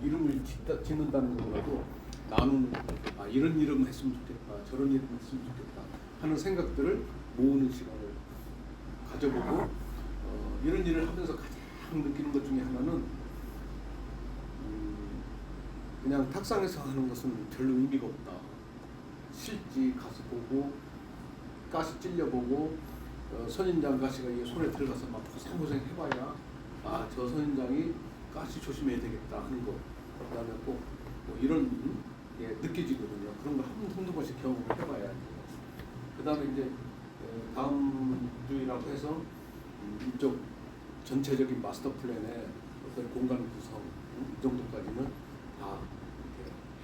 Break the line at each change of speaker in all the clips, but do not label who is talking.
이름을 짓는다는 것보다도 나는 이런 이름 했으면 좋겠다, 저런 이름 했으면 좋겠다 하는 생각들을 모으는 시간을 가져보고 이런 일을 하면서 가장 느끼는 것 중에 하나는 그냥 탁상에서 하는 것은 별로 의미가 없다. 실지 가서 보고 가시 찔려보고 선인장 가시가 이 손에 들어가서 막 고생고생 해봐야 저 선인장이 가시 조심해야 되겠다 하는 거, 그다음에 꼭 뭐 이런 게 느껴지거든요. 그런 걸 한두 번씩 경험을 해봐야 돼요. 그다음에 이제 다음 주의라고 해서 이쪽 전체적인 마스터 플랜의 어떤 공간 구성 이 정도까지는 다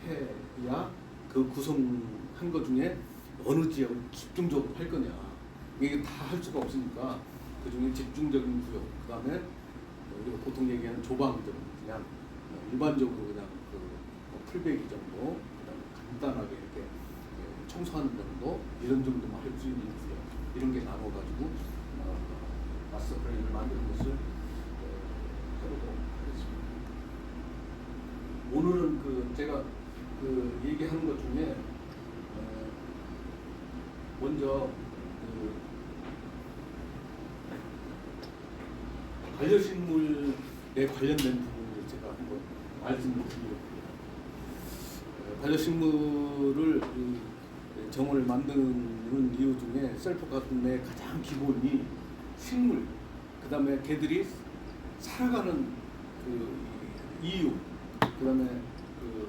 이렇게 해야 그 구성한 것 중에 어느 지역을 집중적으로 할 거냐, 이게 다 할 수가 없으니까 그 중에 집중적인 구역, 그 다음에 우리가 보통 얘기하는 조방적, 그냥 일반적으로 그냥 그 풀베기 정도, 그다음에 간단하게 이렇게 청소하는 정도, 이런 정도만 할 수 있는 구역, 이런 게 나눠가지고 마스터 플랜을 만드는 것을 해보도록 하겠습니다. 오늘은 그 제가 그 얘기하는 것 중에 먼저 반려식물에 관련된 부분을 제가 한번 말씀을 드리려고요. 반려식물을 정원을 만드는 이유 중에 셀프 가든의 가장 기본이 식물, 그 다음에 개들이 살아가는 그 이유, 그 다음에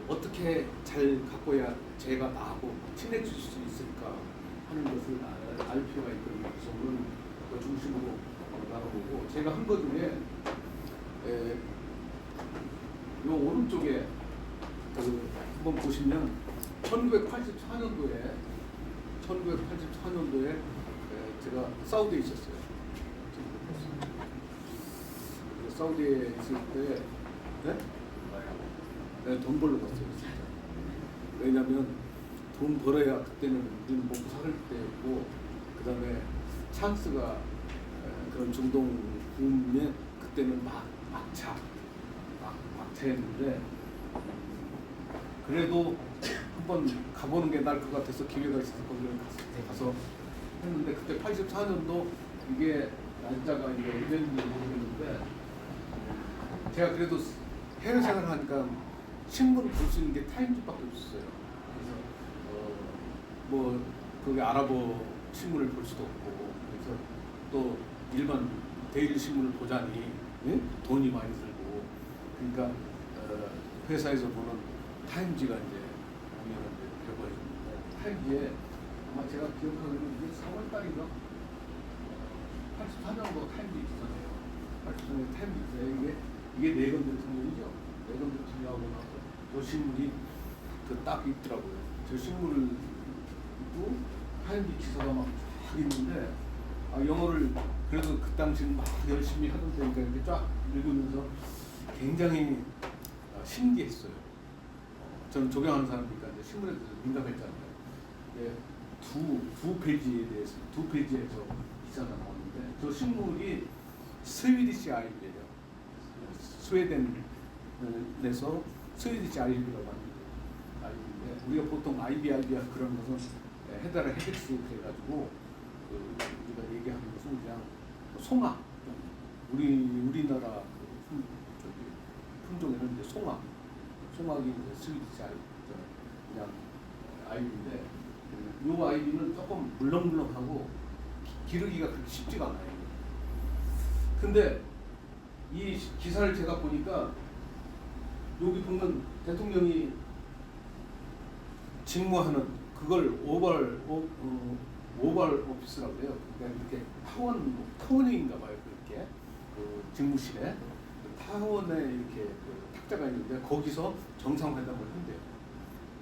어떻게 잘 가꿔야 제가 나하고 친해질 수 있을까 하는 것을 알 필요가 있거든요. 그래서 오늘 그 중심으로 나눠보고, 제가 한 것 중에 요 오른쪽에 한번 보시면 1984년도에 제가 사우디에 있었어요. 사우디에 있을 때 돈 벌러 갔어요. 진짜. 왜냐하면 돈 벌어야 그때는 우리는 먹고 살 때였고, 그 다음에 찬스가 그런 중동 붐에 그때는 막차였는데, 그래도 한번 가보는 게 나을 것 같아서 기회가 있어서 거기를 가서 했는데, 그때 84년도 이게 날짜가 이제 언제인지 모르겠는데, 제가 그래도 해외 생활을 하니까 신문을 볼 수 있는 게 타임즈밖에 없었어요. 그래서 뭐 거기 아랍어 신문을 볼 수도 없고, 그래서 또 일반 데일리 신문을 보자니 돈이 많이 들고, 그러니까 회사에서 보는 타임지가 이제 보면은 배워집니다. 타임지에 아마 제가 기억하기로는 이게 4월 달인가 84년도 타임지 있었잖아요. 84년도 타임지 있어요. 이게 내건 대통령이죠. 내건 대통령하고 나서 그 신문이 딱 있더라고요. 저 신문을 읽고 타임지 기사가 막 쫙 있는데, 영어를 그래도 그 당시는 막 열심히 하던 때니까 이렇게 쫙 읽으면서 굉장히 신기했어요. 저는 조경하는 사람이니까 이제 신문에 대해서 민감했잖아요. 두 페이지에 대해서, 두 페이지에 저 기사가 나왔는데, 저 신문이 스위디시 아이비예요. 스웨덴에서 스위디시 아이비라고 하는 아이비인데, 우리가 보통 IBR 그런 것은 헤다라 헤덱스 해가지고 우리가 얘기하는 것은 그냥 송아, 우리나라 품종에는 이제 송악이 이제 스위디시 아이비, 그냥 아이비인데, 이 아이비는 조금 물렁물렁하고 기르기가 그렇게 쉽지가 않아요. 근데 이 기사를 제가 보니까 여기 보면 대통령이 직무하는 그걸 오발 오피스라고 해요. 그러니까 이렇게 타원인가 봐요. 그렇게 그 직무실에 타원에 이렇게 탁자가 있는데, 거기서 정상회담을 한대요.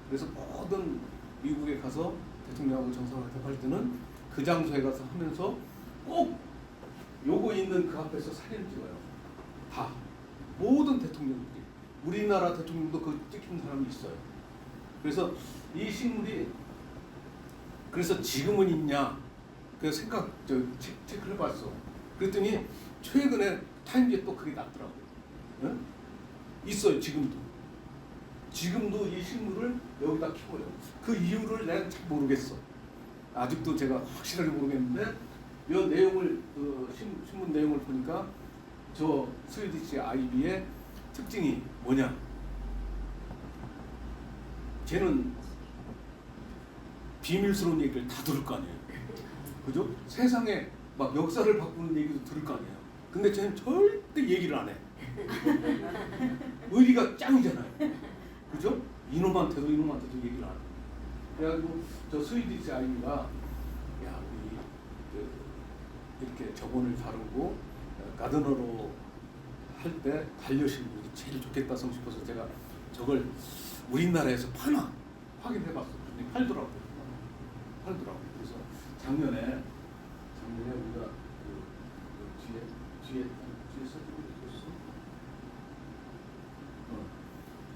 그래서 모든 미국에 가서 대통령하고 정상회담 할 때는 그 장소에 가서 하면서 꼭 요거 있는 그 앞에서 사진을 찍어요. 다 모든 대통령들이, 우리나라 대통령도 그 찍힌 사람이 있어요. 그래서 이 식물이 그래서 지금은 있냐, 그 체크를 해봤어. 그랬더니 최근에 타임지에 또 그게 났더라고요. 있어요 지금도. 지금도 이 식물을 여기다 키워요. 그 이유를 내가 잘 모르겠어. 아직도 제가 확실하게 모르겠는데 이 내용을 신문 내용을 보니까 저 스위디시 아이비의 특징이 뭐냐? 쟤는 비밀스러운 얘기를 다 들을 거 아니에요. 그죠? 세상에 막 역사를 바꾸는 얘기도 들을 거 아니에요. 근데 쟤는 절대 얘기를 안 해. 의리가 짱이잖아요. 그죠? 이놈한테도 얘기를 안 해. 그래가지고 저 스위디시 아이비가 야 우리 이렇게 저번을 다루고 가드너로 할 때 반려식물이 제일 좋겠다 싶어서 제가 저걸 우리나라에서 파나 확인해봤어요. 근데 팔더라고요. 그래서 작년에 우리가 뒤에 써주고 있었어.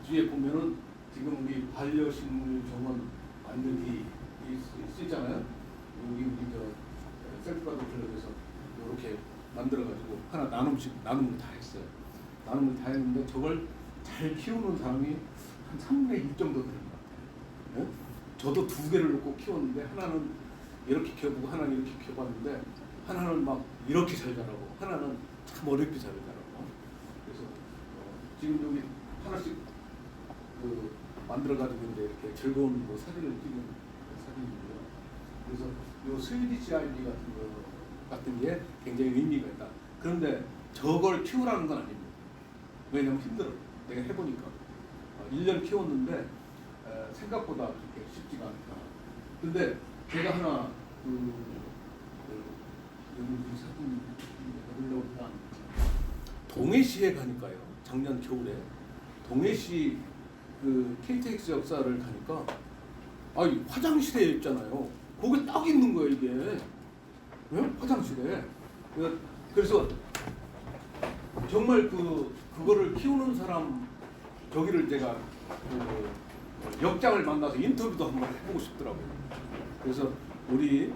뒤에 보면은 지금 우리 반려식물 정원 만들기 쓰잖아요. 우리 저 셀프가드 클럽에서 이렇게 만들어가지고 하나 나눔을 다 했어요. 나눔을 다 했는데 저걸 잘 키우는 사람이 한 3분의 1 정도 되는 것 같아요. 네? 저도 2개를 놓고 키웠는데 하나는 이렇게 키워보고 하나는 이렇게 키워봤는데 하나는 막 이렇게 잘 자라고 하나는 참 어렵게 잘 자라고. 그래서 지금 여기 하나씩 만들어가지고 이제 이렇게 즐거운 사진을 찍은 사진이고요. 그래서 요 스위디시 아이비 같은 게 굉장히 의미가 있다. 그런데 저걸 키우라는 건 아닙니다. 왜냐면 힘들어. 내가 해보니까 1년 키웠는데 생각보다 그렇게 쉽지가 않다. 근데 제가 하나 여기 사진 올라오니까 동해시에 가니까요. 작년 겨울에 동해시 KTX 역사를 가니까 화장실에 있잖아요. 거기 딱 있는 거예요 이게. 네? 화장실에. 그래서 정말 그거를 키우는 사람 저기를 제가 역장을 만나서 인터뷰도 한번 해보고 싶더라고요. 그래서 우리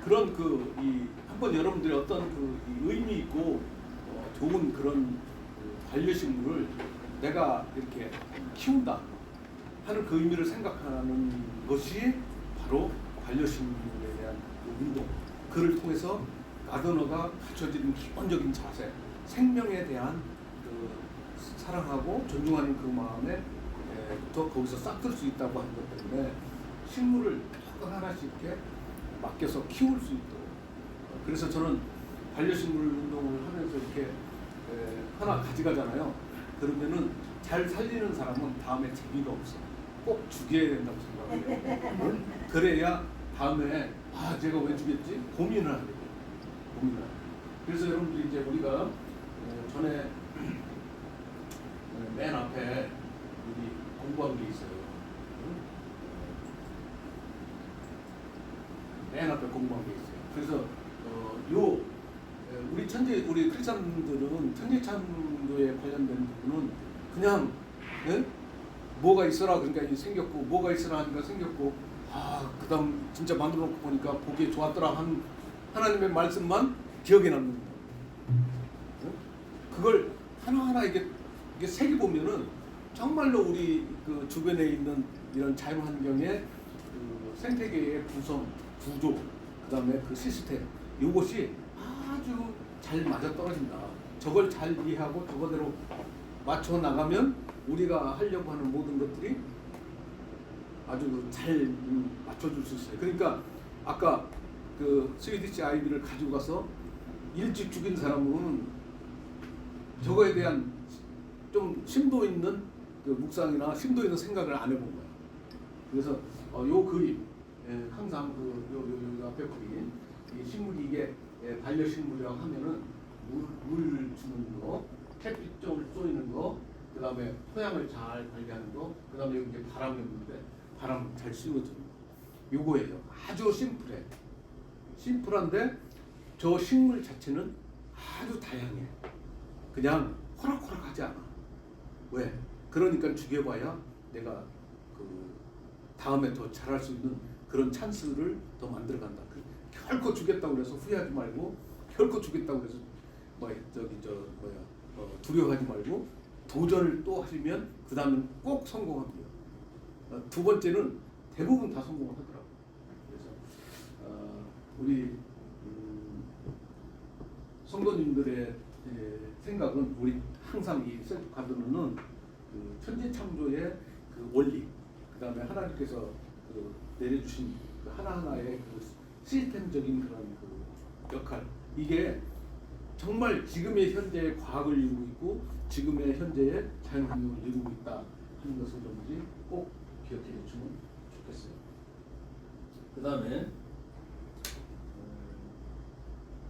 그런 한번 여러분들이 어떤 의미 있고 좋은 그런 반려식물을 내가 이렇게 키운다 하는 그 의미를 생각하는 것이 바로 반려식물에 대한 운동. 그를 통해서 가드너가 갖춰지는 기본적인 자세, 생명에 대한 사랑하고 존중하는 그 마음에 부터 거기서 싹들 수 있다고 하는 것 때문에 식물을 조금 하나씩 이렇게 맡겨서 키울 수 있도록. 그래서 저는 반려식물 운동을 하면서 이렇게 하나 가져가잖아요. 그러면은 잘 살리는 사람은 다음에 재미가 없어. 꼭 죽여야 된다고 생각해요. 그래야 다음에 제가 왜 죽였지? 고민을 하게 돼요. 그래서 여러분들이 이제 우리가 전에 맨 앞에 우리 공부한 게 있어요. 맨 앞에 공부한 게 있어요. 그래서 우리 크리스찬들은 천지창조에 관련된 부분은 그냥 뭐가 있어라 그러니까 생겼고 뭐가 있어라 하니까 생겼고 그다음 진짜 만들어 놓고 보니까 보기에 좋았더라 한 하나님의 말씀만 기억에 남는다. 그걸 하나하나 이게 새겨 보면은 정말로 우리 그 주변에 있는 이런 자연 환경의 생태계의 구조, 그다음에 그 시스템 이것이 아주 잘 맞아 떨어진다. 저걸 잘 이해하고 저거대로 맞춰 나가면 우리가 하려고 하는 모든 것들이 아주 잘 맞춰줄 수 있어요. 그러니까 아까 그 스위디시 아이비를 가지고 가서 일찍 죽인 사람은 저거에 대한 좀 심도 있는 그 묵상이나 심도 있는 생각을 안 해본 거야. 그래서 요 그림 항상 요 앞에 그림 이 식물이 이게 반려식물이라고 하면은 물 주는 거, 햇빛 좀 쏘이는 거, 그 다음에 토양을 잘 관리하는 거, 그 다음에 여기 이제 바람이 오는데 바람 잘 씌워주는 거. 요거예요. 아주 심플한데 저 식물 자체는 아주 다양해. 그냥 호락호락하지 않아. 왜? 그러니까 죽여봐야 내가 다음에 더 잘할 수 있는 그런 찬스를 더 만들어간다. 결코 죽였다고 그래서 후회하지 말고, 결코 죽였다고 그래서 두려워하지 말고 도전을 또 하시면 그 다음엔 꼭 성공합니다. 두 번째는 대부분 다 성공을 하더라고요. 그래서 우리 성도님들의 생각은 우리 항상 이 셀프 가드는 그 천지창조의 그 원리, 그 다음에 하나님께서 그 내려주신 그 하나하나의 그 시스템적인 그런 그 역할, 이게 정말 지금의 현재의 과학을 이루고 있고 지금의 현재의 자연환경을 이루고 있다 하는 것을 여러분들이 꼭 기억해 주시면 좋겠어요. 그 다음에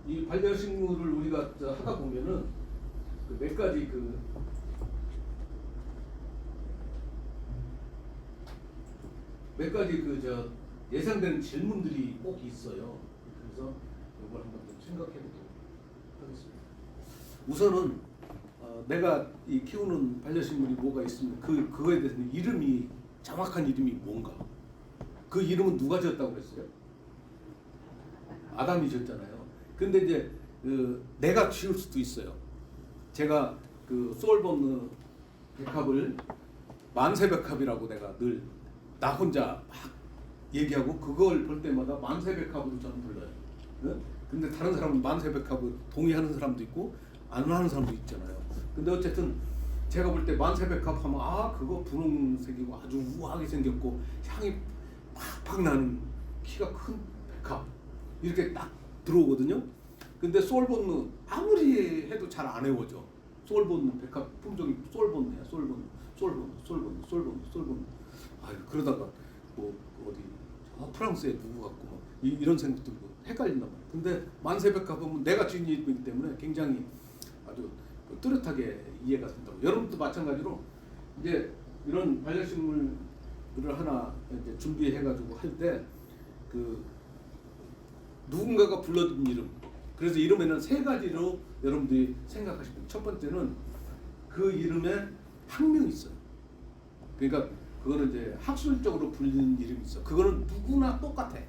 이 반려식물을 우리가 하다 보면은 그 몇 가지 예상되는 질문들이 꼭 있어요. 그래서 이걸 한번 좀 생각해 보도록 하겠습니다. 우선은 내가 이 키우는 반려식물이 뭐가 있으면 그거에 대해서는 정확한 이름이 뭔가? 그 이름은 누가 지었다고 그랬어요? 아담이 지었잖아요. 근데 이제 내가 지을 수도 있어요. 제가 그 소울본느 백합을 만세백합이라고 내가 늘 나 혼자 막 얘기하고 그걸 볼 때마다 만세백합으로 저는 불러요. 네? 근데 다른 사람은 만세백합을 동의하는 사람도 있고 안 하는 사람도 있잖아요. 근데 어쨌든 제가 볼 때 만세백합 하면 그거 분홍색이고 아주 우아하게 생겼고 향이 팍팍 나는 키가 큰 백합 이렇게 딱 들어오거든요. 근데 소울본느 아무리 해도 잘 안 외워져. 소울본느 백합 품종이 소울본느야. 소울본느. 그러다가 뭐 어디 프랑스에 누구 같고 막 이런 생각 들고 헷갈린단 말이야. 근데 만세백합 보면 내가 지은 이름이기 때문에 굉장히 아주 뚜렷하게 이해가 된다고. 여러분도 마찬가지로 이제 이런 반려식물을 하나 이제 준비해가지고 할 때 그 누군가가 불러준 이름. 그래서 이름에는 세 가지로 여러분들이 생각하시면 돼요. 첫 번째는 그 이름에 학명이 있어요. 그러니까 그거는 이제 학술적으로 불리는 이름이 있어. 그거는 누구나 똑같아.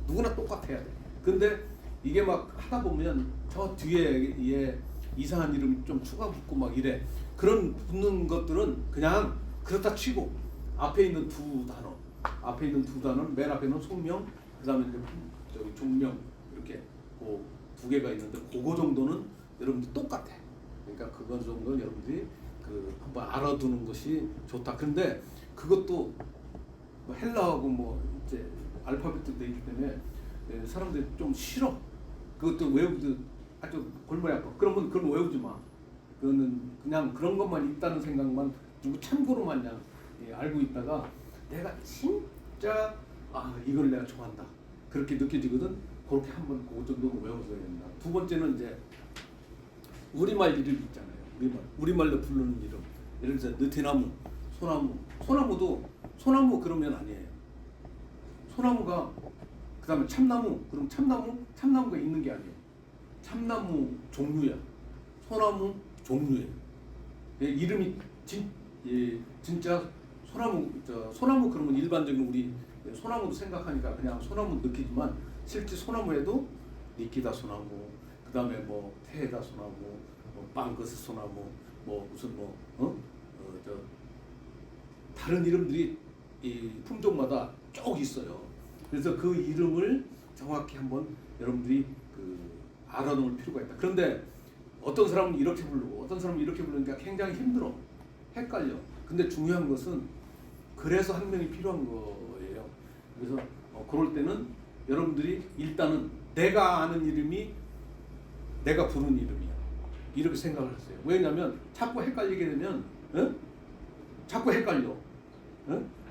누구나 똑같아야 돼. 근데 이게 막 하다 보면 저 뒤에 이상한 이름 좀 추가 붙고 막 이래. 그런 붙는 것들은 그냥 그렇다 치고 앞에 있는 두 단어는 맨 앞에는 속명, 그다음에 이제 저기 종명 이렇게 그 두 개가 있는데 그거 정도는 여러분들 똑같아. 그러니까 그거 정도는 여러분들이 한번 알아두는 것이 좋다. 근데 그것도 뭐 헬라하고 뭐 이제 알파벳도 되기 때문에 사람들이 좀 싫어. 그것도 외우기도 아주 골머리 아파. 그러면 그건 외우지 마. 그거는 그냥 그런 것만 있다는 생각만 누구 참고로만 그냥 알고 있다가 내가 진짜 이걸 내가 좋아한다 그렇게 느껴지거든. 그렇게 한번 그 정도는 외워줘야 된다. 두 번째는 이제 우리말 이름 있잖아요. 우리말로 부르는 이름. 예를 들어서 느티나무, 소나무도 소나무 그러면 아니에요. 소나무가 그다음에 참나무, 그럼 참나무가 있는 게 아니에요. 참나무 종류야. 소나무 종류예요. 이름이 진짜 소나무 그러면 일반적인 우리 소나무도 생각하니까 그냥 소나무 느끼지만 실제 소나무에도 니키다 소나무, 그다음에 뭐 테에다 소나무, 뭐 빵거스 소나무, 뭐 무슨 다른 이름들이 이 품종마다 쭉 있어요. 그래서 그 이름을 정확히 한번 여러분들이 알아놓을 필요가 있다. 그런데 어떤 사람은 이렇게 부르고 어떤 사람은 이렇게 부르니까 굉장히 힘들어, 헷갈려. 근데 중요한 것은 그래서 한 명이 필요한 거예요. 그래서 그럴 때는 여러분들이 일단은 내가 아는 이름이 내가 부르는 이름이야. 이렇게 생각을 하세요. 왜냐하면 자꾸 헷갈리게 되면 자꾸 헷갈려.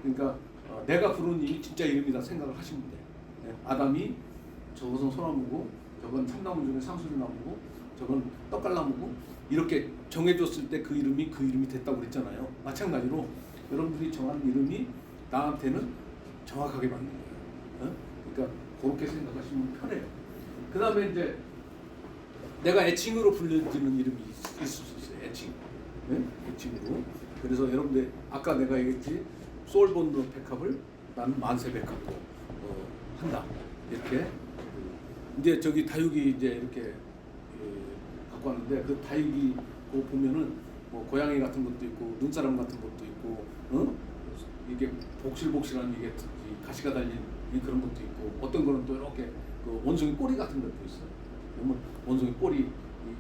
그러니까 내가 부르는 이름이 진짜 이름이다 생각을 하시면 돼. 아담이 저것은 소나무고 저건 참나무 중에 상수리나무고 저건 떡갈나무고 이렇게 정해줬을 때 그 이름이 됐다고 그랬잖아요. 마찬가지로 여러분들이 정한 이름이 나한테는 정확하게 맞는 거예요. 그러니까 그렇게 생각하시면 편해요. 그 다음에 이제 내가 애칭으로 불려지는 이름이 있을 수 있어요. 애칭. 애칭으로. 그래서 여러분들 아까 내가 얘기했지 소울본느 백합을 나는 만세백합으로 한다. 이렇게 이제 저기 다육이 이제 이렇게 갖고 왔는데 그 다육이 그거 보면은 뭐 고양이 같은 것도 있고 눈사람 같은 것도 있고, 이게 복실복실한 이게 가시가 달린 그런 것도 있고, 어떤 거는 또 이렇게 그 원숭이 꼬리 같은 것도 있어요. 그러면 원숭이 꼬리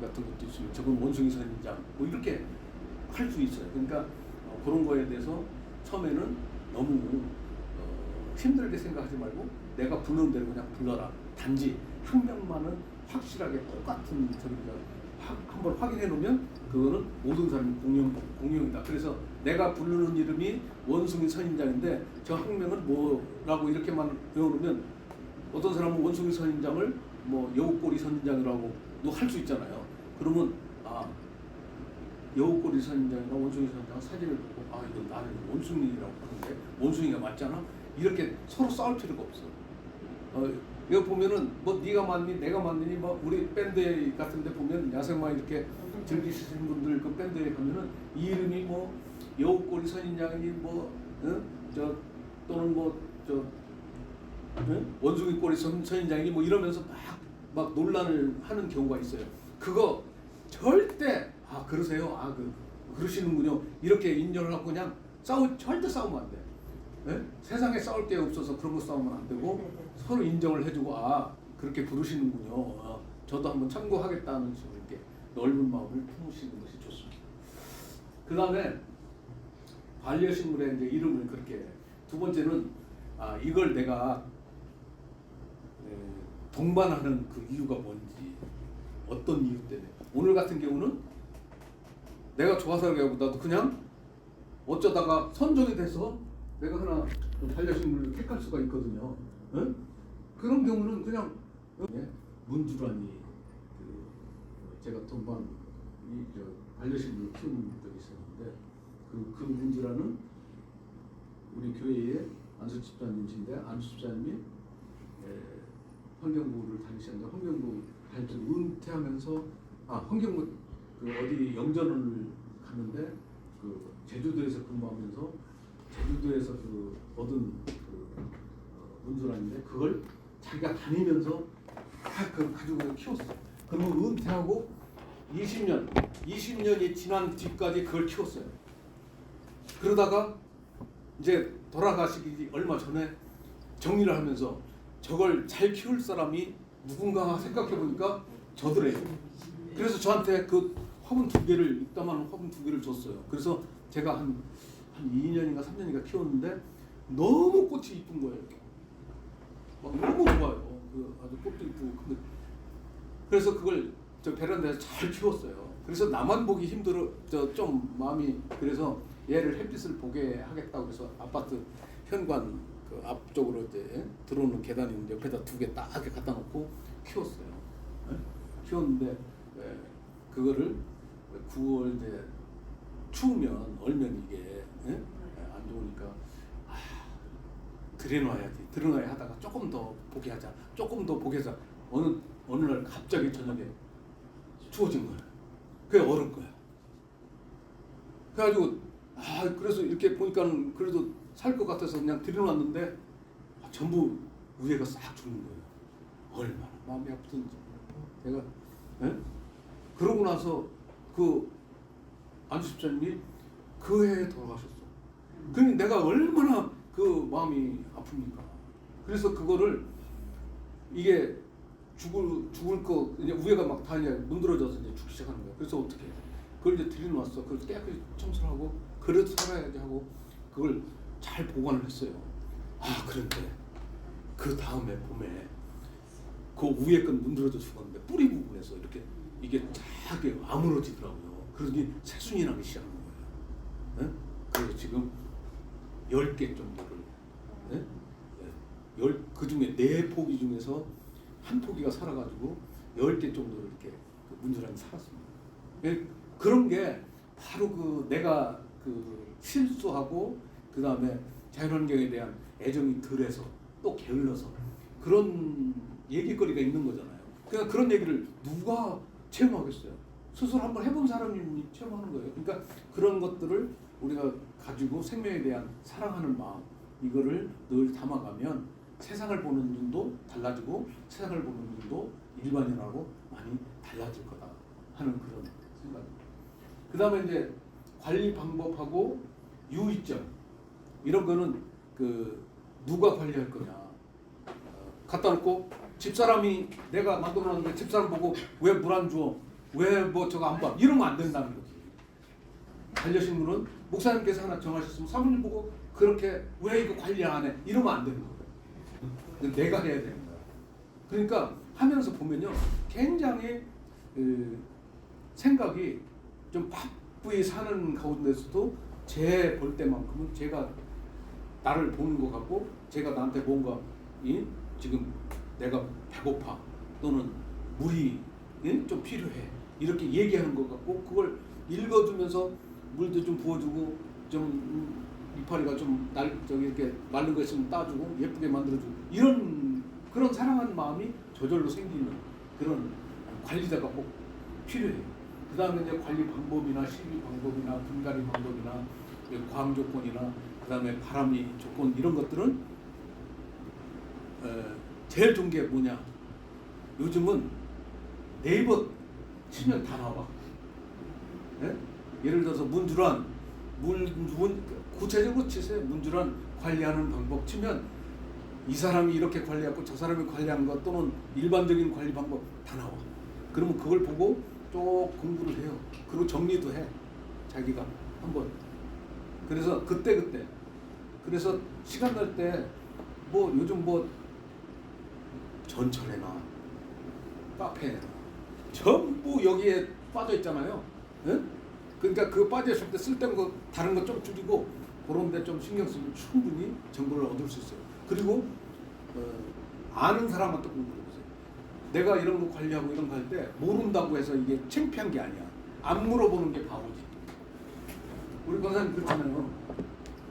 같은 것도 있으면 저건 원숭이 선인장 뭐 이렇게 할 수 있어요. 그러니까 그런 거에 대해서 처음에는 너무 힘들게 생각하지 말고 내가 부르는 대로 그냥 불러라. 단지 한 명만은 확실하게 똑같은 저기가 한번 확인해 놓으면 그거는 모든 사람이 공용이다. 그래서 내가 부르는 이름이 원숭이 선인장인데 저 한 명은 뭐라고 이렇게만 외워놓으면 어떤 사람은 원숭이 선인장을 뭐 여우꼬리 선인장이라고도 할 수 있잖아요. 그러면 여우꼬리 선인장이나 원숭이 선인장 사진을 보고 이건 나는 원숭이라고 하는데 원숭이가 맞잖아. 이렇게 서로 싸울 필요가 없어. 이거 보면은 뭐 네가 맞니 내가 맞니 뭐 우리 밴드 같은데 보면 야생마 이렇게 즐기시는 분들 그 밴드에 가면은 이 이름이 뭐 여우꼬리 선인장이니 또는 원숭이 꼬리 선인장이니 뭐 이러면서 막 논란을 하는 경우가 있어요. 그거 절대 그러세요. 그러시는군요. 이렇게 인정을 하고 그냥 절대 싸우면 안 돼. 네? 세상에 싸울 게 없어서 그런 거 싸우면 안 되고 서로 인정을 해주고 그렇게 부르시는군요. 저도 한번 참고하겠다는 식으로 이렇게 넓은 마음을 품으시는 것이 좋습니다. 그 다음에 반려식물의 이제 이름을 그렇게 두 번째는 이걸 내가 동반하는 그 이유가 뭔지 어떤 이유 때문에 오늘 같은 경우는 내가 좋아서 그러기보다도 그냥 어쩌다가 선정이 돼서 내가 하나 반려식물을 택할 수가 있거든요. 그런 경우는 그냥 문주란이 제가 동반 반려식물을 키우는 적이 있었는데 그 문주란은 우리 교회의 안수 집사님이신데 안수 집사님이 환경부를 다니셨는데 환경부 다닐 때 은퇴하면서 환경부 어디 영전을 갔는데 그 제주도에서 근무하면서 제주도에서 얻은 문주란인데 그걸 자기가 다니면서 그걸 가지고 키웠어. 그러면 은퇴하고 20년이 지난 뒤까지 그걸 키웠어요. 그러다가 이제 돌아가시기 얼마 전에 정리를 하면서 저걸 잘 키울 사람이 누군가 생각해 보니까 저더래요. 그래서 저한테 그 화분 2개를 이따만한 화분 2개를 줬어요. 그래서 제가 한 2년인가 3년인가 키웠는데 너무 꽃이 이쁜 거예요. 너무 좋아요. 아주 꽃도 이쁘고. 그래서 그걸 저 베란다에서 잘 키웠어요. 그래서 나만 보기 힘들어 좀 마음이 그래서 얘를 햇빛을 보게 하겠다고 그래서 아파트 현관 그 앞쪽으로 이제 들어오는 계단이 있는데 옆에다 2개 딱 이렇게 갖다 놓고 키웠어요. 키웠는데 그거를 9월 이제 추우면 얼면 이게 안 좋으니까 들여놔야 하다가 조금 더 보게 하자. 어느 날 갑자기 저녁에 추워진 거야. 그게 얼은 거야. 그래가지고 그래서 이렇게 보니까는 그래도 살 것 같아서 그냥 들여놨는데 전부 위에가 싹 죽는 거예요. 얼마나 마음이 아프든지. 제가 그러고 나서 그 안수 집사님이 그 해에 돌아가셨어. 그러니 내가 얼마나 그 마음이 아픕니까. 그래서 그거를 이게 죽을 거 이제 위에가 막 다 이제 문드러져서 이제 죽기 시작하는 거야. 그래서 어떻게 해? 그걸 이제 들여놨어. 그걸 깨끗이 청소를 하고 그래도 살아야지 하고 그걸 잘 보관을 했어요. 그런데 그 다음에 봄에 그 위에 건 문드러져 죽었는데 뿌리 부분에서 이렇게 이게 쫙 아물어지더라고요. 그러더니 새순이 나기 시작하는 거예요. 그래서 지금 10개 정도를 그 중에 4포기 중에서 한 포기가 살아가지고 10개 정도를 이렇게 문주란이 살았습니다. 그런 게 바로 내가 실수하고 그 다음에 자연환경에 대한 애정이 덜해서 또 게을러서 그런 얘기거리가 있는 거잖아요. 그러니까 그런 얘기를 누가 체험하겠어요? 스스로 한번 해본 사람이 체험하는 거예요. 그러니까 그런 것들을 우리가 가지고 생명에 대한 사랑하는 마음 이거를 늘 담아가면 세상을 보는 눈도 달라지고 세상을 보는 눈도 일반인하고 많이 달라질 거다 하는 그런 생각입니다. 그 다음에 이제 관리 방법하고 유의점 이런 거는 그 누가 관리할 거냐. 갖다 놓고 집사람이 내가 만들어놨는데 집사람 보고 왜 물 안 줘? 왜 뭐 저거 안 봐? 이러면 안 된다는 거지. 반려식물은 목사님께서 하나 정하셨으면 사모님 보고 그렇게 왜 이거 관리 안 해? 이러면 안 되는 거예요. 내가 해야 되는 거야. 그러니까 하면서 보면요, 굉장히 생각이 좀 바쁘게 사는 가운데서도 제 볼 때만큼은 제가 나를 보는 것 같고 제가 나한테 뭔가 지금 내가 배고파 또는 물이 좀 필요해 이렇게 얘기하는 것 같고 그걸 읽어주면서 물도 좀 부어주고 좀 이파리가 좀 저기 이렇게 마른 거 있으면 따주고 예쁘게 만들어주고 이런 그런 사랑하는 마음이 저절로 생기는 그런 관리자가 꼭 필요해요. 그 다음에 이제 관리 방법이나 시비 방법이나 분갈이 방법이나 과학 조건이나 그 다음에 바람이 조건 이런 것들은 제일 좋은 게 뭐냐? 요즘은 네이버 치면 다 나와. 네? 예를 들어서 문주란 구체적으로 치세요. 문주란 관리하는 방법 치면 이 사람이 이렇게 관리하고 저 사람이 관리한 것 또는 일반적인 관리 방법 다 나와. 그러면 그걸 보고 쭉 공부를 해요. 그리고 정리도 해. 자기가 한번. 그래서 그때 그래서 시간 날 때 뭐 요즘 뭐 전철에나 카페에나 전부 여기에 빠져 있잖아요. 네? 그러니까 그 빠져 있을 때 쓸데없는 거 다른 거 좀 줄이고 그런 데 좀 신경 쓰면 충분히 정보를 얻을 수 있어요. 그리고 아는 사람한테 공부를 해보세요. 내가 이런 거 관리하고 이런 거 할 때 모른다고 해서 이게 창피한 게 아니야. 안 물어보는 게 바보지. 우리 권사님 그렇잖아요.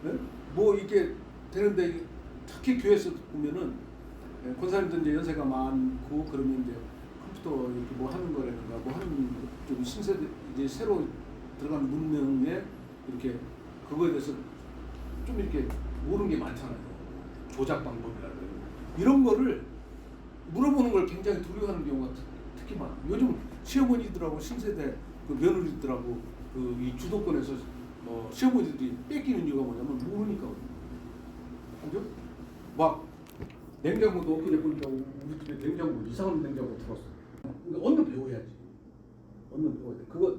네? 뭐 이게 되는데 특히 교회에서 보면은 권사님들 이제 연세가 많고 그러면 이제 컴퓨터 이렇게 뭐 하는 거라든가 뭐 하는 좀 신세대 이제 새로 들어가는 문명에 이렇게 그거에 대해서 좀 이렇게 모르는 게 많잖아요. 조작 방법이라든가 이런 거를 물어보는 걸 굉장히 두려워하는 경우가 특히 많아. 요즘 시어머니들하고 신세대 그 며느리들하고 그 이 주도권에서 시어머니들이 뺏기는 이유가 뭐냐면 모르니까. 그죠? 막 냉장고도 엊그제 보니까 우리 집에 냉장고 이상한 냉장고 들었어. 그러니까 언능 배워야지. 언능 배워야 돼. 그거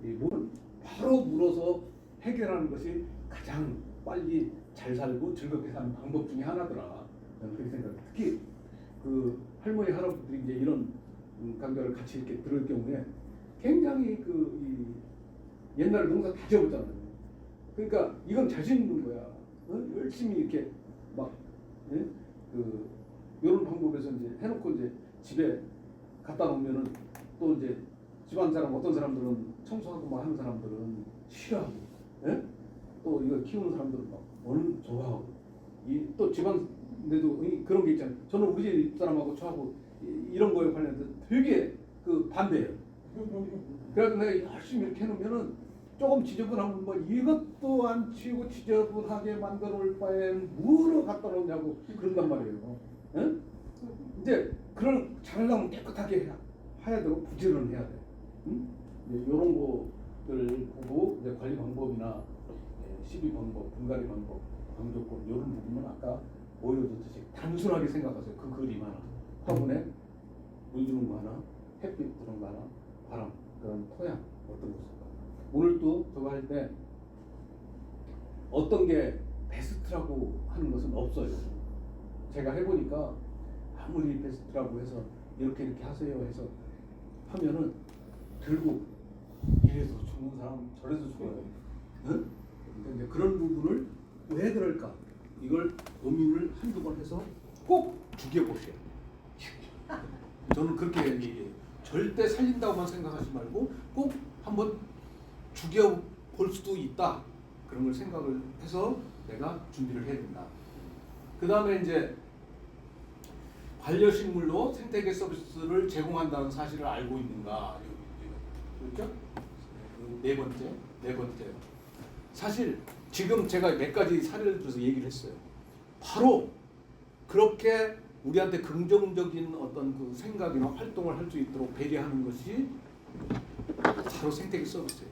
뭐는 바로 물어서 해결하는 것이 가장 빨리 잘 살고 즐겁게 사는 방법 중에 하나더라. 저는 그렇게 생각해. 특히 그 할머니 할아버지들이 이제 이런 강좌를 같이 이렇게 들을 경우에 굉장히 옛날에 농사 다 지어봤잖아요. 그러니까 이건 자신 있는 거야. 열심히 이렇게 막 이런 방법에서 이제 해놓고 이제 집에 갖다 놓으면은 또 이제 집안 사람 어떤 사람들은 청소하고 막 하는 사람들은 싫어하고, 예? 또 이걸 키우는 사람들은 막 좋아하고, 또 집안에도 그런 게 있잖아요. 저는 우리 집 사람하고 저하고 이런 거에 관련해서 되게 반대예요. 그래서 내가 열심히 이렇게 해놓으면은 조금 지저분하면 뭐 이것도 안 치우고 지저분하게 만들어 올 바엔 뭐로 갖다 놓냐고 그런단 말이에요. 예? 이제 그런 잘하려면 깨끗하게 해야 되고 부지런해야 돼. 이런 것들 보고 이제 관리 방법이나 시비 방법, 분갈이 방법, 방조건 이런 부분은 아까 보여줬듯이 단순하게 생각하세요. 그 그림 하나, 화분에 물 주는 거 하나, 햇빛 들어온 거 하나, 바람, 그런 토양 어떤 거 쓸까? 오늘 또 저거 할 때 어떤 게 베스트라고 하는 것은 없어요. 제가 해보니까 아무리 베스트라고 해서 이렇게 하세요 해서 하면은 결국 이래서 죽는 사람 저래서 죽어요. 응? 그러니까 이제 그런 부분을 왜 그럴까? 이걸 고민을 한두 번 해서 꼭 죽여보세요. 저는 그렇게 얘기해요. 절대 살린다고만 생각하지 말고 꼭 한번 죽여볼 수도 있다. 그런 걸 생각을 해서 내가 준비를 해야 된다. 그 다음에 이제 반려식물로 생태계 서비스를 제공한다는 사실을 알고 있는가? 그렇죠? 네 번째. 사실 지금 제가 몇 가지 사례를 들어서 얘기를 했어요. 바로 그렇게 우리한테 긍정적인 어떤 그 생각이나 활동을 할 수 있도록 배려하는 것이 바로 생태계 서비스예요.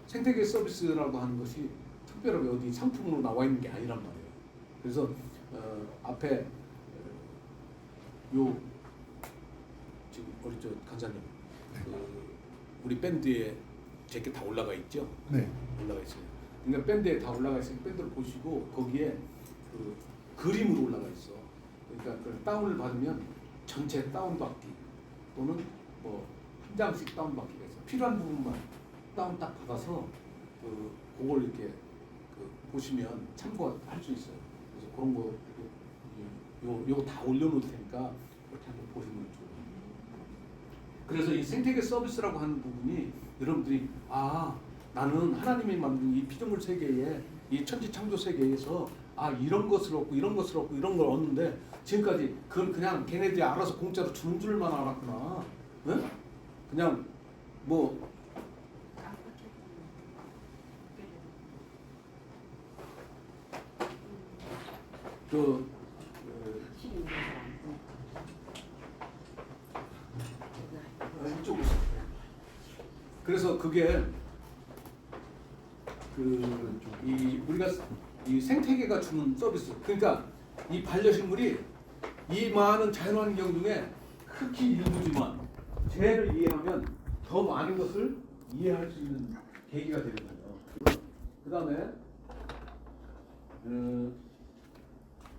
생태계 서비스라고 하는 것이 특별하게 어디 상품으로 나와 있는 게 아니란 말이에요. 그래서 앞에 요 지금 우리 저 간사님 우리 밴드에 제게 다 올라가 있죠?
네.
올라가 있어요. 그러니까 밴드에 다 올라가 있으니 밴드를 보시고 거기에 그 그림으로 올라가 있어. 그러니까 그 다운을 받으면 전체 다운받기 또는 뭐 한 장씩 다운받기가 있어. 필요한 부분만 다운 딱 받아서 그걸 이렇게 보시면 참고할 수 있어요. 그래서 그런 거 요거 다 올려놓을 테니까 이렇게 한번 보시면 좋아요. 그래서 이 생태계 서비스라고 하는 부분이 여러분들이 나는 하나님이 만든 이 피조물 세계에 이 천지 창조 세계에서 이런 것을 얻고 이런 것을 얻고 이런 걸 얻는데 지금까지 그건 그냥 걔네들이 알아서 공짜로 주는 줄만 알았구나. 응? 그냥 뭐 이쪽으로. 그래서 그게 우리가 이 생태계가 주는 서비스. 그러니까 이 반려식물이 이 많은 자연환경 중에 극히 일부지만 쟤를 이해하면 더 많은 것을 이해할 수 있는 계기가 되거든요. 그 다음에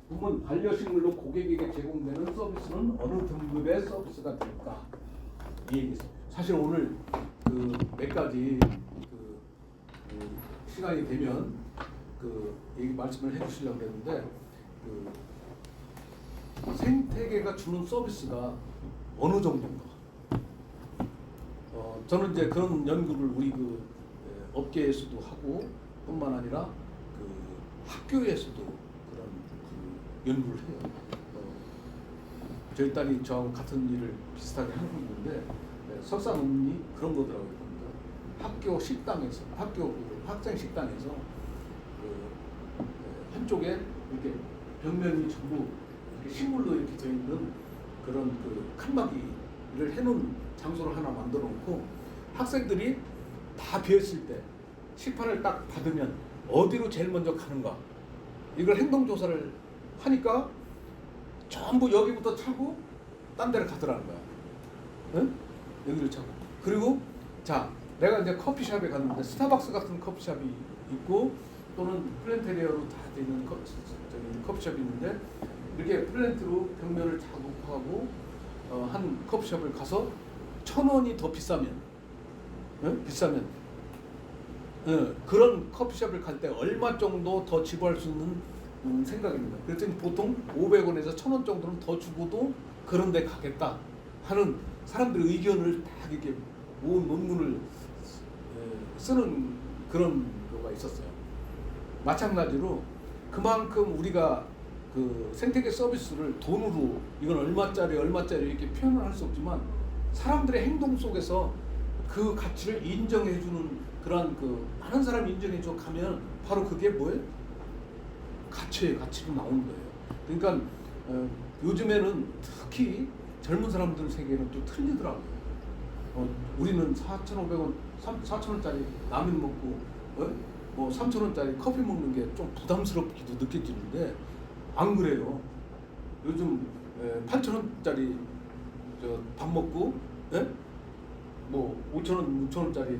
보면 반려식물로 고객에게 제공되는 서비스는 어느 등급의 서비스가 될까? 이 얘기죠. 사실 오늘 몇 가지 시간이 되면 얘기 말씀을 해주시려고 했는데 생태계가 주는 서비스가 어느 정도인가? 저는 이제 그런 연구를 우리 업계에서도 하고 뿐만 아니라 학교에서도 그런 연구를 해요. 저희 딸이 저하고 같은 일을 비슷하게 하고 있는데 석사 논문이 그런 거더라고요. 학교 식당에서 학생 식당에서 한쪽에 이렇게 벽면이 전부 이렇게 식물로 이렇게 되어 있는 그런 칸막이를 해놓은 장소를 하나 만들어 놓고 학생들이 다 비었을 때 식판을 딱 받으면 어디로 제일 먼저 가는가 이걸 행동 조사를 하니까 전부 여기부터 차고 딴 데를 가더라는 거야. 응? 여기를 차고. 그리고 자 내가 이제 커피숍에 갔는데 스타벅스 같은 커피숍이 있고 또는 플랜테리어로 다 되는 커피숍이 있는데 이렇게 플랜트로 벽면을 자국하고 한 커피숍을 가서 1,000원이 더 비싸면 비싸면 그런 커피숍을 갈 때 얼마 정도 더 지불할 수 있는 생각입니다. 그랬더니 보통 500원에서 1,000원 정도는 더 주고도 그런 데 가겠다 하는 사람들의 의견을 다 이렇게 모은 논문을 쓰는 그런 거가 있었어요. 마찬가지로 그만큼 우리가 생태계 서비스를 돈으로 이건 얼마짜리 이렇게 표현을 할 수 없지만 사람들의 행동 속에서 그 가치를 인정해주는 그런 많은 사람이 인정해줘 가면 바로 그게 뭐예요? 가치로 나오는 거예요. 그러니까 요즘에는 특히 젊은 사람들 세계는 또 틀리더라고요. 우리는 4,500원, 4,000원짜리 라면 먹고 뭐 3,000원짜리 커피 먹는 게 좀 부담스럽기도 느껴지는데 안 그래요. 요즘 8,000원짜리 밥 먹고 뭐 5,000원, 6,000원짜리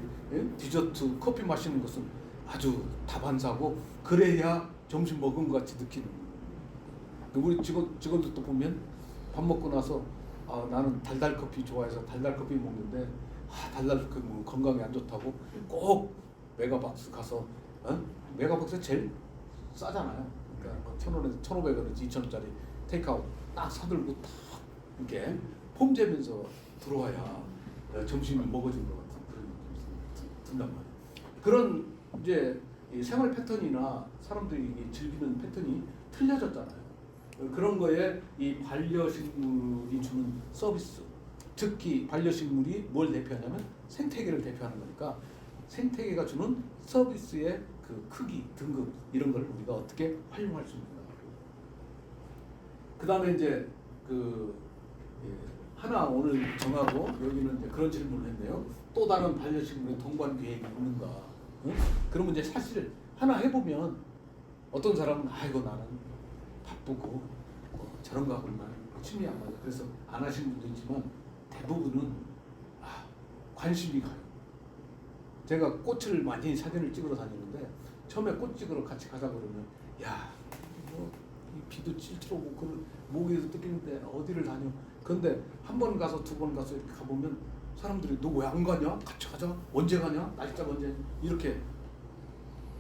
디저트 커피 마시는 것은 아주 다반사고 그래야 점심 먹은 것 같이 느끼는. 우리 직원들도 보면 밥 먹고 나서 나는 달달 커피 좋아해서 달달 커피 먹는데 달달 커피 먹으면 건강에 안 좋다고 꼭 메가박스 가서 메가박스 제일 싸잖아요. 그러니까 1,000원에서 1,500원에서 2,000원짜리 테이크아웃 딱 사들고 딱 이렇게 폼재면서 들어와야 점심을 먹어준 것 같은 그런 느낌이 든단 말이에요. 그런 이제 이 생활 패턴이나 사람들이 즐기는 패턴이 틀려졌잖아요. 그런 거에 이 반려식물이 주는 서비스, 특히 반려식물이 뭘 대표하냐면 생태계를 대표하는 거니까 생태계가 주는 서비스의 크기, 등급 이런 걸 우리가 어떻게 활용할 수 있는가. 그 다음에 이제 하나 오늘 정하고 여기는 이제 그런 질문을 했네요. 또 다른 반려식물의 동반 계획이 있는가? 응? 그러면 이제 사실 하나 해보면 어떤 사람은 아이고 나는 바쁘고 저런 거 하고는 취미 안 맞아. 그래서 안 하시는 분도 있지만 대부분은 관심이 가요. 제가 꽃을 많이 사진을 찍으러 다니는데 처음에 꽃 찍으러 같이 가자 그러면 야, 뭐 이 비도 찔찔 오고 그 모기도 뜯기는데 어디를 다녀? 근데 한 번 가서 두 번 가서 이렇게 가보면 사람들이 너 왜 안 가냐? 같이 가자. 언제 가냐? 날짜가 언제? 이렇게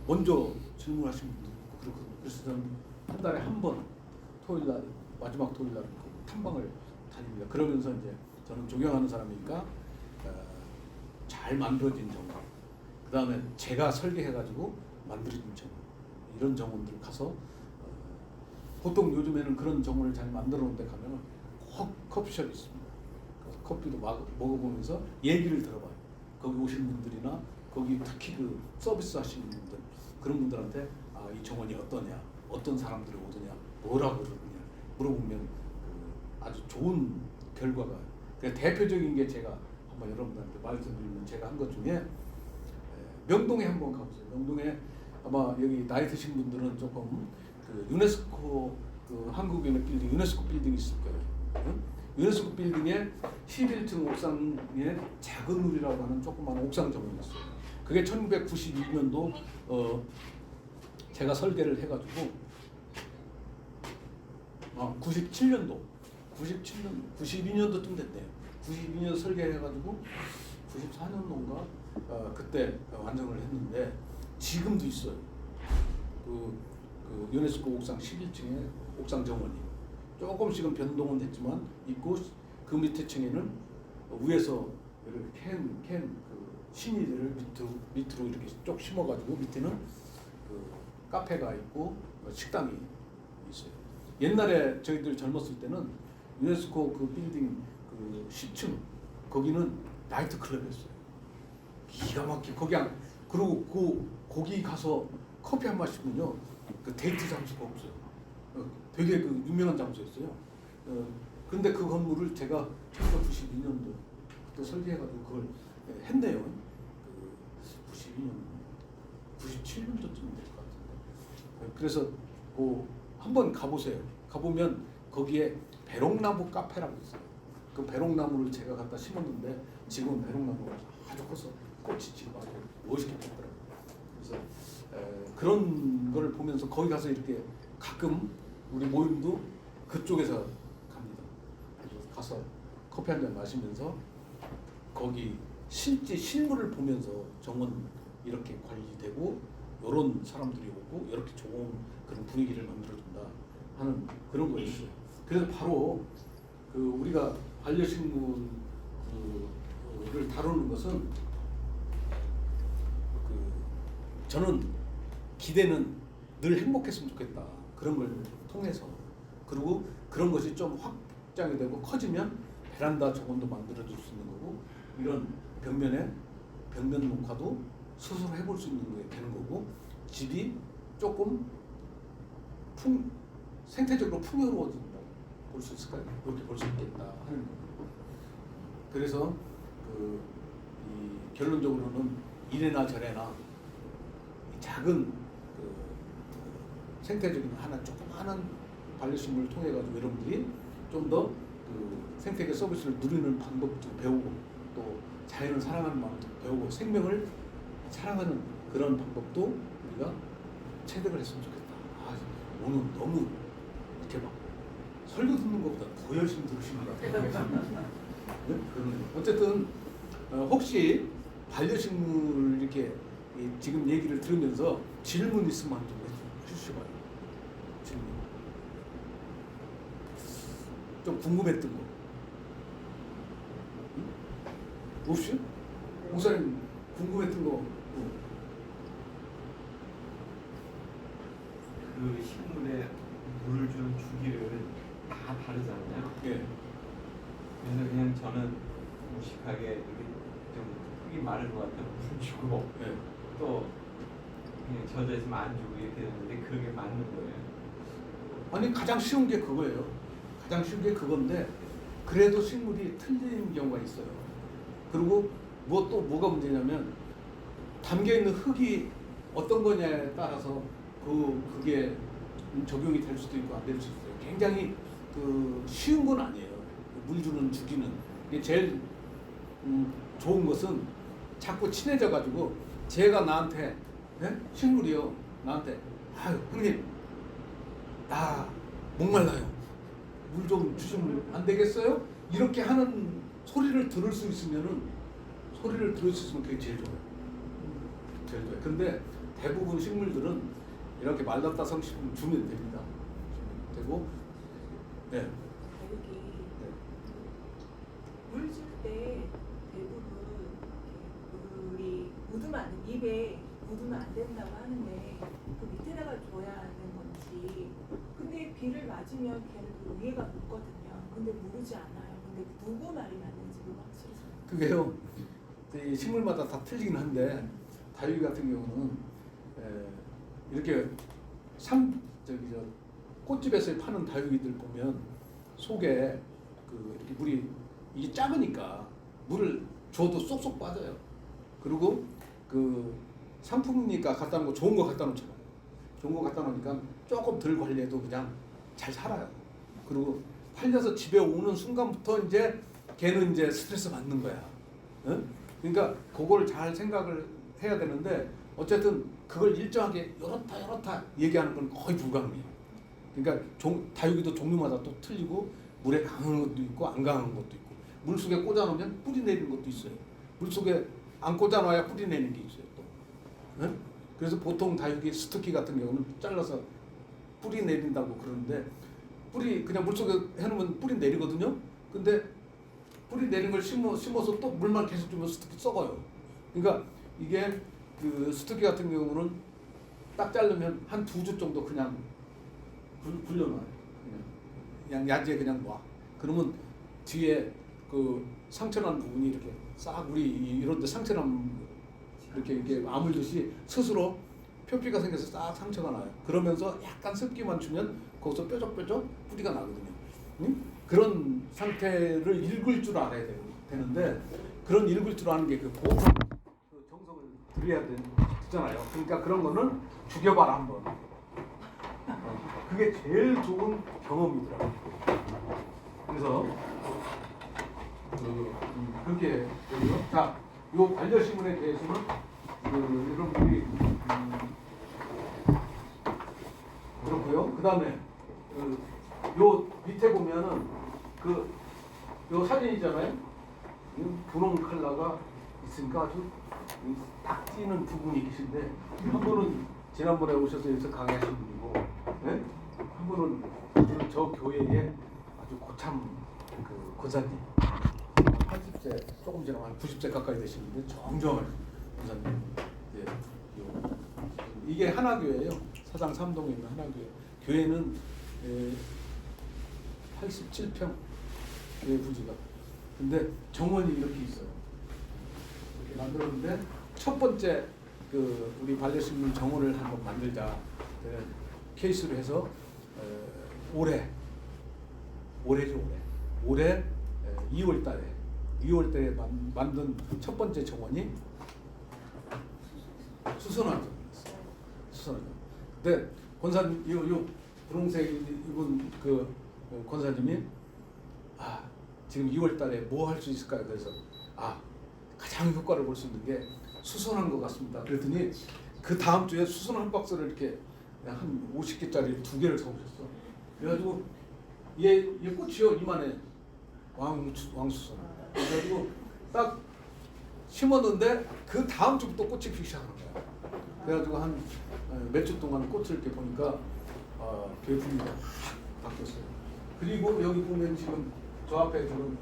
먼저 질문하시는 분도 있고 그렇거든요. 그래서 저는 한 달에 한 번 토요일 날 마지막 토요일 날 탐방을 다닙니다. 그러면서 이제 저는 존경하는 사람이니까 잘 만들어진 정원, 그 다음에 제가 설계해가지고 만들어진 정원, 이런 정원들 가서 보통 요즘에는 그런 정원을 잘 만들어 놓은 데 가면 꼭 커피숍이 있습니다. 그래서 커피도 먹어보면서 얘기를 들어봐요. 거기 오신 분들이나 거기 특히 그 서비스 하시는 분들, 그런 분들한테 이 정원이 어떠냐, 어떤 사람들이 오느냐, 뭐라고 그러느냐 물어보면 아주 좋은 결과가. 그러니까 대표적인 게 제가 한번 여러분들한테 말씀드리면 제가 한 것 중에 명동에 한번 가보세요. 명동에 아마 여기 나이 드신 분들은 조금 그 유네스코 그 한국인의 빌딩, 유네스코 빌딩이 있을 거예요. 응? 유네스코 빌딩에 11층 옥상에 작은 누리라고 하는 조그마한 옥상 정원이 있어요. 그게 1992년도 제가 설계를 해가지고 92년도쯤 됐대요. 92년 설계해가지고 94년도인가 그때 완성을 했는데 지금도 있어요. 그 유네스코 옥상 11층에 옥상 정원이 조금씩은 변동은 됐지만 있고 그 밑에 층에는 위에서 이렇게 그 시니들을 밑으로 이렇게 쭉 심어가지고 밑에는 그 카페가 있고 식당이 있어요. 옛날에 저희들 젊었을 때는 유네스코 그 빌딩 그 10층 거기는 나이트 클럽이었어요. 기가 막히게 그리고 거기 가서 커피 한 마시면요 그 데이트 장소가 없어요. 되게 그 유명한 장소였어요. 근데 그 건물을 제가 1992년도 그때 설계해가지고 그걸 했네요. 그 92년, 97년도쯤 될 것 같은데. 그래서 한번 가보세요. 가보면 거기에 배롱나무 카페라고 있어요. 그 배롱나무를 제가 갖다 심었는데 지금 배롱나무가 아주 커서 꽃이 지금 아주 멋있게 폈더라고요. 그래서 그런 거를 보면서 거기 가서 이렇게 가끔 우리 모임도 그쪽에서 갑니다. 그래서 가서 커피 한 잔 마시면서 거기 실제 실물을 보면서 정원 이렇게 관리되고 이런 사람들이 오고 이렇게 좋은 그런 분위기를 만들어준다 하는 그런 거였어요. 그래서 바로 그 우리가 반려식물을 다루는 것은 저는 기대는 늘 행복했으면 좋겠다. 그런 걸 통해서. 그리고 그런 것이 좀 확장이 되고 커지면 베란다 정원도 만들어줄 수 있는 거고 이런 벽면 녹화도 스스로 해볼 수 있는 게 되는 거고 집이 조금 생태적으로 풍요로워진다고 볼 수 있을까요? 그렇게 볼 수 있겠다 하는 거고. 그래서 이 결론적으로는 이래나 저래나 작은 생태적인 조그마한 반려식물을 통해 가지고 여러분들이 좀 더 생태계 서비스를 누리는 방법도 배우고 또 자연을 사랑하는 마음도 배우고 생명을 사랑하는 그런 방법도 우리가 체득을 했으면 좋겠다. 오늘 너무 이렇게 막 설교 듣는 것보다 더 열심히 들으시는 것 같아요. 네? 어쨌든 혹시 반려식물 이렇게 지금 얘기를 들으면서 질문 있으면 좀 해주셔봐요. 질문. 좀 궁금했던 거. 응? 없이? 목사님 궁금했던 거.
그 식물에 물을 주는 주기를 다 다르잖아요.
예.
그래서 그냥 저는 무식하게 이렇게 좀 흙이 마른 것 같아서 물 주고
예.
또 그냥 젖어 있으면 안 주고 이렇게 되는데 그게 맞는 거예요.
아니 가장 쉬운 게 그거예요. 가장 쉬운 게 그건데 그래도 식물이 틀린 경우가 있어요. 그리고 뭐가 문제냐면 담겨 있는 흙이 어떤 거냐에 따라서 그게 적용이 될 수도 있고 안 될 수도 있어요. 굉장히 쉬운 건 아니에요. 물 주기는 이게 제일 좋은 것은 자꾸 친해져 가지고 제가 나한테 식물이요 나한테 아유 형님 나 목말라요 물 좀 주시면 안 되겠어요? 이렇게 하는 소리를 들을 수 있으면 그게 제일 좋아요. 제일 좋아요. 근데 대부분 식물들은 이렇게 말랐다 성식품 주면 됩니다. 주면 되고 네.
여기 물 줄 때 대부분 물이 입에 묻으면 안 된다고 하는데 그 밑에다가 줘야 하는 건지. 근데 비를 맞으면 걔는 그 위에가 묻거든요. 근데 무르지 않아요. 근데 누구 말이 맞는지 확실히
그게요. 이 식물마다 다 틀리긴 한데 다육이 같은 경우는 이렇게 꽃집에서 파는 다육이들 보면 속에 이렇게 물이 이게 작으니까 물을 줘도 쏙쏙 빠져요. 그리고 상품이니까 갖다 놓고 좋은 거 갖다 놓잖아요. 좋은 거 갖다 놓으니까 조금 덜 관리해도 그냥 잘 살아요. 그리고 팔려서 집에 오는 순간부터 이제 걔는 이제 스트레스 받는 거야. 응? 그러니까 그걸 잘 생각을 해야 되는데 어쨌든 그걸 일정하게 이렇다 얘기하는 건 거의 불가능해요. 그러니까 다육이도 종류마다 또 틀리고 물에 강한 것도 있고 안 강한 것도 있고 물속에 꽂아놓으면 뿌리 내리는 것도 있어요. 물속에 안 꽂아놔야 뿌리 내리는 게 있어요. 또. 응? 그래서 보통 다육이 스투키 같은 경우는 잘라서 뿌리 내린다고 그러는데 뿌리 그냥 물속에 해놓으면 뿌리 내리거든요. 근데 뿌리 내린 걸 심어서 또 물만 계속 주면 스투키 썩어요. 그러니까 이게 스투키 같은 경우는 딱 자르면 한 2주 정도 그냥 굴려놔요. 그냥 야지에 그냥 놔. 그러면 뒤에 상처난 부분이 이렇게 싹 우리 이런데 상처난 이렇게 아물듯이 스스로 표피가 생겨서 싹 상처가 나요. 그러면서 약간 습기만 주면 거기서 뾰족뾰족 뿌리가 나거든요. 응? 그런 상태를 읽을 줄 알아야 되는데 그런 읽을 줄 아는 게 보통 정성을 들여야 되잖아요. 그러니까 그런 거는 죽여봐라 한번. 그게 제일 좋은 경험이더라고요. 그래서 그렇게 되고요. 자, 요 반려식물에 대해서는 여러분들이 그렇고요. 그 다음에 요 밑에 보면은 요 사진이잖아요. 분홍 컬러가 있으니까 아주 딱 띄는 부분이 계신데 한 분은 지난번에 오셔서 여기서 강의하신 분이고, 네? 한 분은 저 교회에 아주 고참 권사님 80세 조금 지나면 한 90세 가까이 되시는데 정정한 권사님. 예, 이게 하나교회예요. 사당 3동에 있는 하나교회. 교회는 87평 교회 부지가. 근데 정원이 이렇게 있어요. 이렇게 만들었는데 첫 번째 우리 반려식물 정원을 한번 만들자 케이스로 해서 올해 2월 달에 만든 첫 번째 정원이 수선화 정원이었어요. 근데 권사님 요 분홍색 입은 권사님이 지금 2월 달에 뭐 할 수 있을까요? 그래서 가장 효과를 볼 수 있는 게 수선한 것 같습니다. 그랬더니 그 다음 주에 수선 한 박스를 이렇게 한 50개짜리 2개를 사오셨어. 그래가지고 얘 꽃이요 이만해. 왕수선. 그래가지고 딱 심었는데 그 다음 주부터 꽃이 피기 시작하는 거야. 그래가지고 한 몇 주 동안 꽃을 이렇게 보니까 교회 분위기가 확 바뀌었어요. 그리고 여기 보면 지금 저 앞에 지금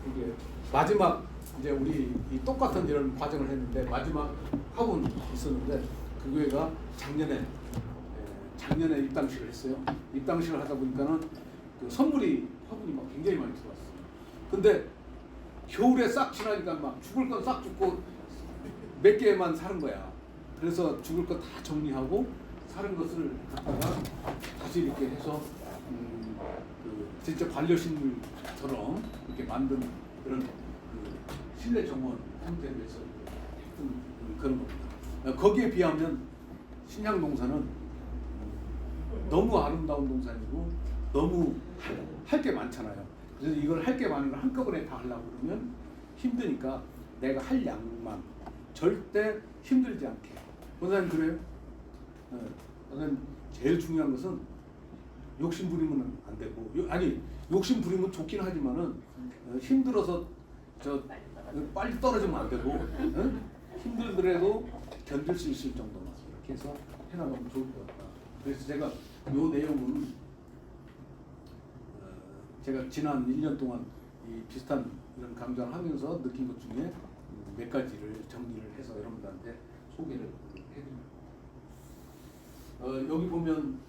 이게 마지막 이제 우리 똑같은 이런 과정을 했는데 마지막 화분 있었는데 그 교회가 작년에 입당식을 했어요. 입당식을 하다 보니까는 화분이 막 굉장히 많이 들어왔어요. 근데 겨울에 싹 지나니까 막 죽을 건 싹 죽고 몇 개만 사는 거야. 그래서 죽을 거 다 정리하고 사는 것을 갖다가 다시 이렇게 해서 진짜 반려식물처럼 이렇게 만든 그런 실내 정원 형태로 해서 했던 그런 겁니다. 거기에 비하면 신양동산은 너무 아름다운 동산이고 너무 할 게 많잖아요. 그래서 이걸 할 게 많은 걸 한꺼번에 다 하려고 그러면 힘드니까 내가 할 양만 절대 힘들지 않게. 원사님 그래요? 원사님 제일 중요한 것은 욕심 부리면 안 되고 아니 욕심 부리면 좋긴 하지만은 힘들어서 저 빨리 떨어지면 안 되고 힘들더라도 견딜 수 있을 정도만 이렇게 해서 해나가면 좋을 것 같다. 그래서 제가 요 내용은 제가 지난 1년 동안 이 비슷한 이런 강좌를 하면서 느낀 것 중에 몇 가지를 정리를 해서 여러분들한테 소개를 해드립니다. 여기 보면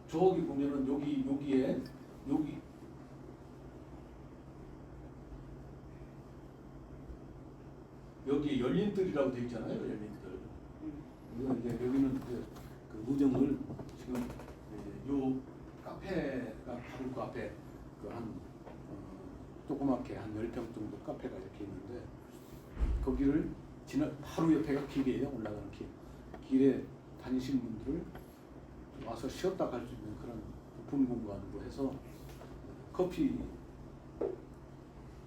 저기 보면은 여기에 여기 열린뜰이라고 되어 있잖아요. 열린뜰. 이제 여기는 이제 그 우정을 지금 요 카페가 바로 그 앞에 그한 조그맣게 한 10평 정도 카페가 이렇게 있는데 거기를 바로 옆에가 길이에요. 올라가는 길. 길에 다니시는 분들을 와서 쉬었다 갈 수 있는 그런 오픈 공간으로 해서 커피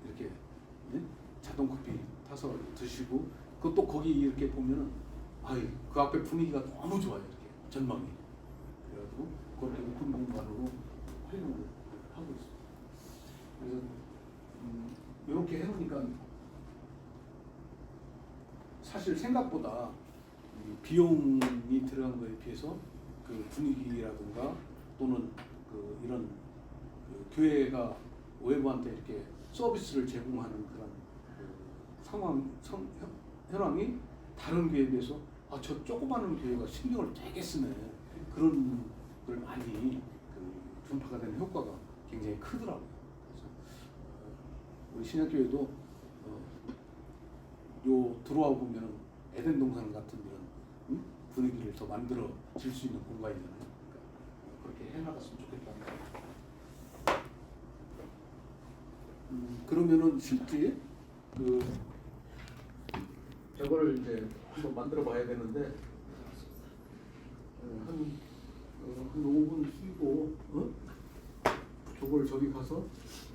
이렇게 자동 커피 타서 드시고 그것도 거기 이렇게 보면은 그 앞에 분위기가 너무 좋아요. 이렇게 전망이. 그래가지고 그렇게 오픈 공간으로 활용을 하고 있습니다. 그래서 이렇게 해놓으니까 사실 생각보다 비용이 들어간 거에 비해서 그 분위기라든가 또는 이런 교회가 외부한테 이렇게 서비스를 제공하는 그런 현황이 다른 교회에 비해서 저 조그마한 교회가 신경을 되게 쓰네 그런 걸 많이 분파가 되는 효과가 굉장히 크더라고요. 그래서 우리 신약교회도 들어와 보면은 에덴 동산 같은 이런 분위기를 더 만들어 질 수 있는 공간이잖아요. 그러니까 그렇게 해나갔으면 좋겠다는 거. 그러면은 실제 저거를 이제 한번 만들어 봐야 되는데 한 5분 쉬고 저걸 저기 가서